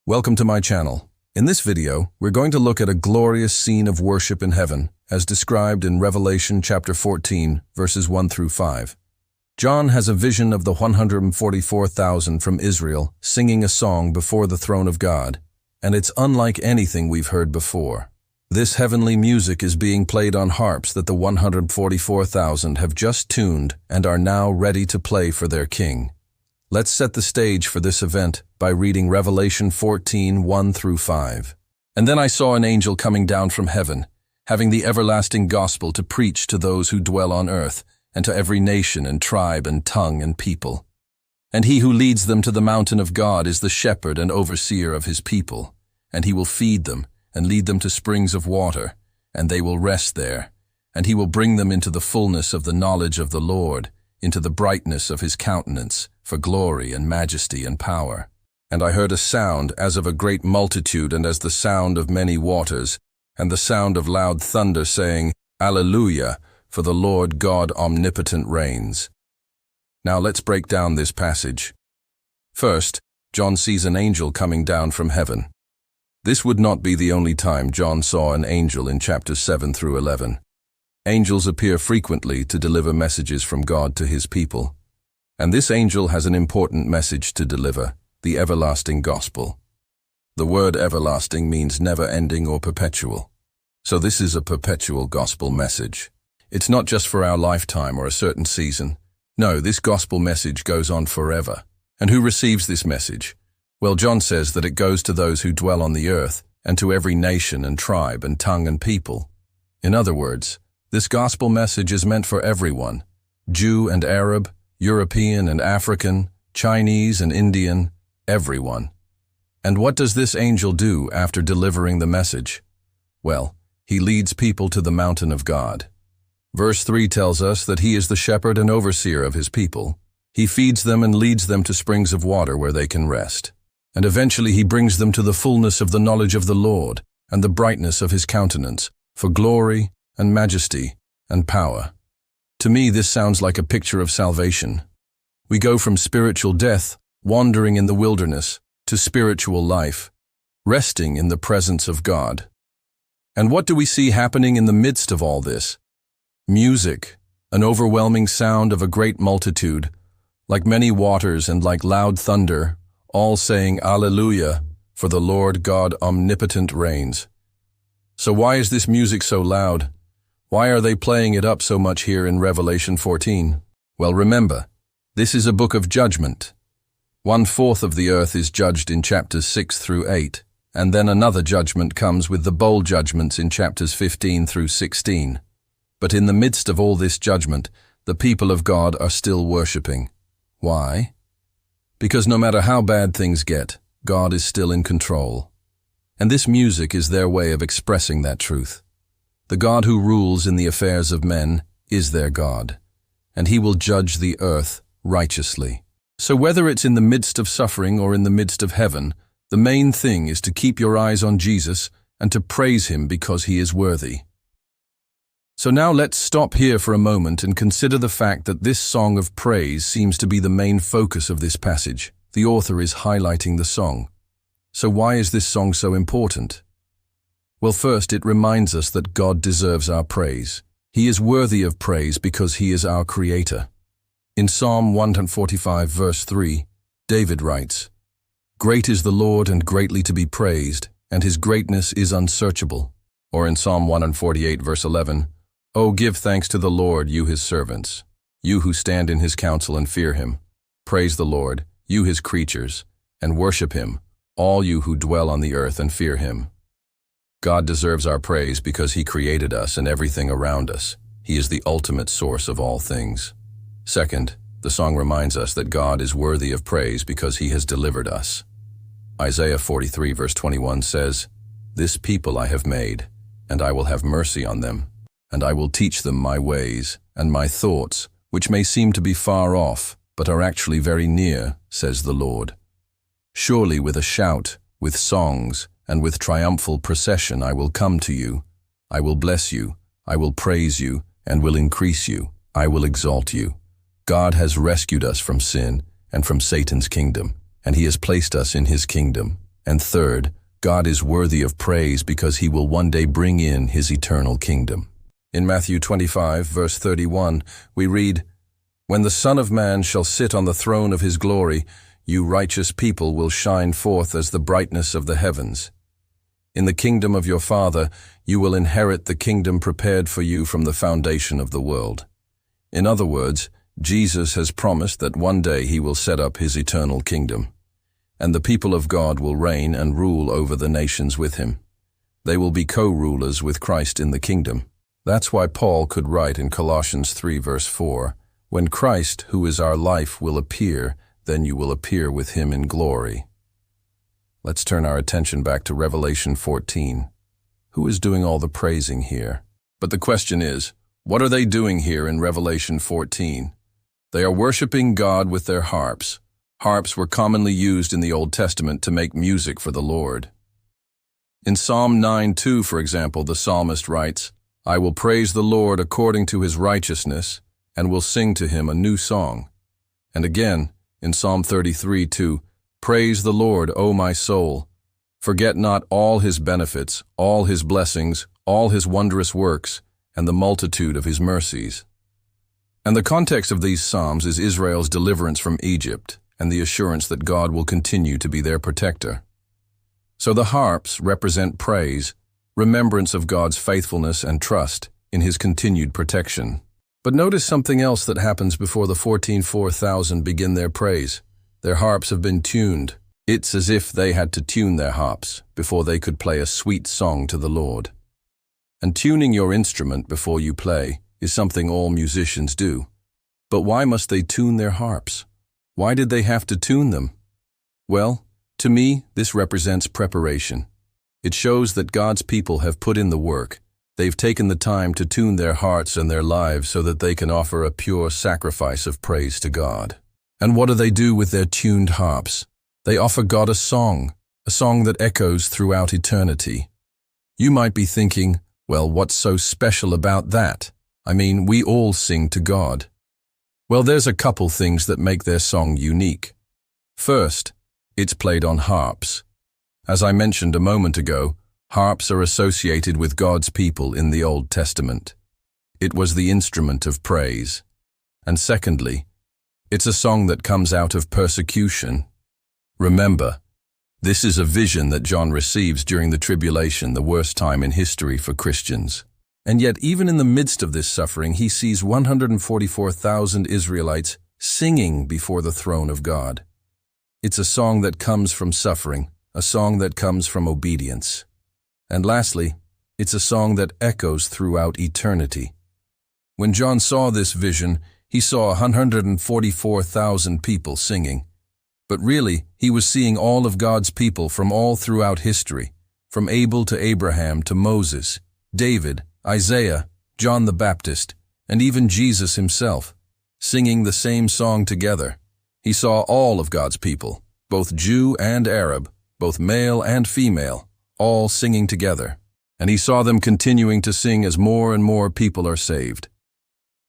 Welcome to my channel. In this video, we're going to look at a glorious scene of worship in heaven, as described in Revelation chapter 14, verses 1 through 5. John has a vision of the 144,000 from Israel singing a song before the throne of God, and it's unlike anything we've heard before. This heavenly music is being played on harps that the 144,000 have just tuned and are now ready to play for their king. Let's set the stage for this event by reading Revelation 14, 1 through 5. And then I saw an angel coming down from heaven, having the everlasting gospel to preach to those who dwell on earth, and to every nation and tribe and tongue and people. And he who leads them to the mountain of God is the shepherd and overseer of his people, and he will feed them and lead them to springs of water, and they will rest there, and he will bring them into the fullness of the knowledge of the Lord, into the brightness of his countenance, for glory and majesty and power. And I heard a sound as of a great multitude and as the sound of many waters, and the sound of loud thunder, saying, Alleluia, for the Lord God omnipotent reigns. Now let's break down this passage. First, John sees an angel coming down from heaven. This would not be the only time John saw an angel in chapters 7 through 11. Angels appear frequently to deliver messages from God to his people. And this angel has an important message to deliver, the everlasting gospel. The word everlasting means never-ending or perpetual. So this is a perpetual gospel message. It's not just for our lifetime or a certain season. No, this gospel message goes on forever. And who receives this message? Well, John says that it goes to those who dwell on the earth, and to every nation and tribe and tongue and people. In other words, this gospel message is meant for everyone, Jew and Arab, European and African, Chinese and Indian, everyone. And what does this angel do after delivering the message? Well, he leads people to the mountain of God. Verse 3 tells us that he is the shepherd and overseer of his people. He feeds them and leads them to springs of water where they can rest. And eventually he brings them to the fullness of the knowledge of the Lord and the brightness of his countenance, for glory and majesty and power. To me, this sounds like a picture of salvation. We go from spiritual death, wandering in the wilderness, to spiritual life, resting in the presence of God. And what do we see happening in the midst of all this? Music, an overwhelming sound of a great multitude, like many waters and like loud thunder, all saying, Alleluia, for the Lord God omnipotent reigns. So why is this music so loud? Why are they playing it up so much here in Revelation 14? Well, remember, this is a book of judgment. 1/4 of the earth is judged in chapters 6 through 8, and then another judgment comes with the bowl judgments in chapters 15 through 16. But in the midst of all this judgment, the people of God are still worshipping. Why? Because no matter how bad things get, God is still in control. And this music is their way of expressing that truth. The God who rules in the affairs of men is their God, and he will judge the earth righteously. So whether it's in the midst of suffering or in the midst of heaven, the main thing is to keep your eyes on Jesus and to praise him because he is worthy. So now let's stop here for a moment and consider the fact that this song of praise seems to be the main focus of this passage. The author is highlighting the song. So why is this song so important? Well, first, it reminds us that God deserves our praise. He is worthy of praise because he is our creator. In Psalm 145, verse 3, David writes, Great is the Lord and greatly to be praised, and his greatness is unsearchable. Or in Psalm 148, verse 11, Oh, give thanks to the Lord, you his servants, you who stand in his counsel and fear him. Praise the Lord, you his creatures, and worship him, all you who dwell on the earth and fear him. God deserves our praise because he created us and everything around us. He is the ultimate source of all things. Second, the song reminds us that God is worthy of praise because he has delivered us. Isaiah 43 verse 21 says, This people I have made, and I will have mercy on them, and I will teach them my ways and my thoughts, which may seem to be far off, but are actually very near, says the Lord. Surely with a shout, with songs, and with triumphal procession I will come to you. I will bless you, I will praise you, and will increase you. I will exalt you. God has rescued us from sin and from Satan's kingdom, and he has placed us in his kingdom. And third, God is worthy of praise because he will one day bring in his eternal kingdom. In Matthew 25, verse 31, we read, "When the Son of Man shall sit on the throne of his glory, you righteous people will shine forth as the brightness of the heavens. In the kingdom of your Father, you will inherit the kingdom prepared for you from the foundation of the world." In other words, Jesus has promised that one day he will set up his eternal kingdom, and the people of God will reign and rule over the nations with him. They will be co-rulers with Christ in the kingdom. That's why Paul could write in Colossians 3 verse 4, "When Christ, who is our life, will appear, then you will appear with him in glory." Let's turn our attention back to Revelation 14. Who is doing all the praising here? But the question is, what are they doing here in Revelation 14? They are worshiping God with their harps. Harps were commonly used in the Old Testament to make music for the Lord. In Psalm 9:2, for example, the psalmist writes, "I will praise the Lord according to his righteousness, and will sing to him a new song." And again, in Psalm 33:2, "Praise the Lord, O my soul. Forget not all his benefits, all his blessings, all his wondrous works, and the multitude of his mercies." And the context of these psalms is Israel's deliverance from Egypt and the assurance that God will continue to be their protector. So the harps represent praise, remembrance of God's faithfulness and trust in his continued protection. But notice something else that happens before the 14,000 begin their praise. Their harps have been tuned. It's as if they had to tune their harps before they could play a sweet song to the Lord. And tuning your instrument before you play is something all musicians do. But why must they tune their harps? Why did they have to tune them? Well, to me, this represents preparation. It shows that God's people have put in the work. They've taken the time to tune their hearts and their lives so that they can offer a pure sacrifice of praise to God. And what do they do with their tuned harps? They offer God a song that echoes throughout eternity. You might be thinking, well, what's so special about that? I mean, we all sing to God. Well, there's a couple things that make their song unique. First, it's played on harps. As I mentioned a moment ago, harps are associated with God's people in the Old Testament. It was the instrument of praise. And secondly, it's a song that comes out of persecution. Remember, this is a vision that John receives during the tribulation, the worst time in history for Christians. And yet, even in the midst of this suffering, he sees 144,000 Israelites singing before the throne of God. It's a song that comes from suffering, a song that comes from obedience. And lastly, it's a song that echoes throughout eternity. When John saw this vision, he saw 144,000 people singing. But really, he was seeing all of God's people from all throughout history, from Abel to Abraham to Moses, David, Isaiah, John the Baptist, and even Jesus himself, singing the same song together. He saw all of God's people, both Jew and Arab, both male and female, all singing together. And he saw them continuing to sing as more and more people are saved.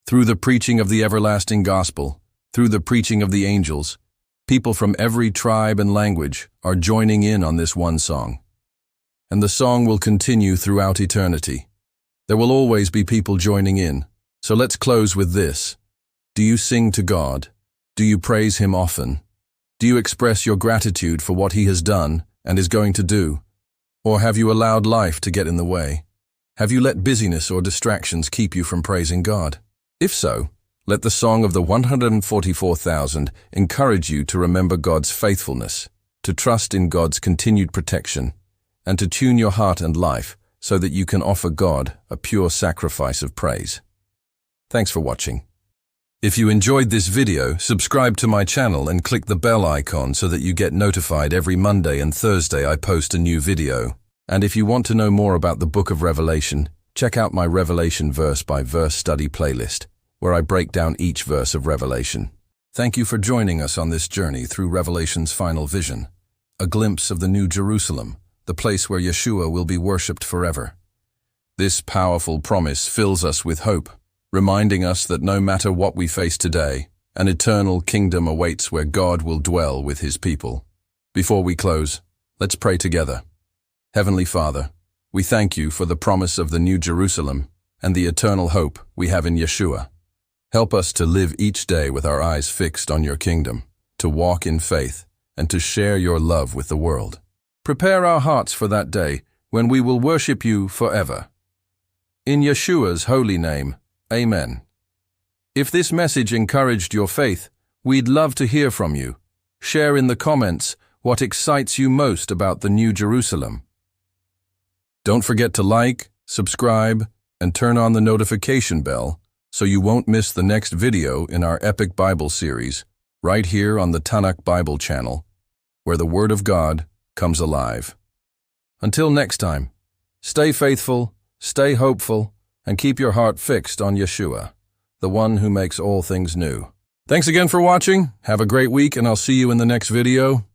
Through the preaching of the everlasting gospel, through the preaching of the angels, people from every tribe and language are joining in on this one song. And the song will continue throughout eternity. There will always be people joining in. So let's close with this. Do you sing to God? Do you praise him often? Do you express your gratitude for what he has done and is going to do? Or have you allowed life to get in the way? Have you let busyness or distractions keep you from praising God? If so, let the song of the 144,000 encourage you to remember God's faithfulness, to trust in God's continued protection, and to tune your heart and life so that you can offer God a pure sacrifice of praise. Thanks for watching. If you enjoyed this video, subscribe to my channel and click the bell icon so that you get notified every Monday and Thursday I post a new video. And if you want to know more about the book of Revelation, check out my Revelation verse-by-verse study playlist, where I break down each verse of Revelation. Thank you for joining us on this journey through Revelation's final vision, a glimpse of the New Jerusalem, the place where Yeshua will be worshipped forever. This powerful promise fills us with hope, reminding us that no matter what we face today, an eternal kingdom awaits where God will dwell with his people. Before we close, Let's pray together. Heavenly Father, we thank you for the promise of the New Jerusalem and the eternal hope we have in Yeshua. Help us to live each day with our eyes fixed on your kingdom, to walk in faith, and to share your love with the world. Prepare our hearts for that day when we will worship you forever. In Yeshua's holy name, Amen. If this message encouraged your faith, we'd love to hear from you. Share in the comments what excites you most about the New Jerusalem. Don't forget to like, subscribe, and turn on the notification bell so you won't miss the next video in our epic Bible series, right here on the Tanakh Bible Channel, where the Word of God comes alive. Until next time, stay faithful, stay hopeful, and keep your heart fixed on Yeshua, the one who makes all things new. Thanks again for watching. Have a great week, and I'll see you in the next video.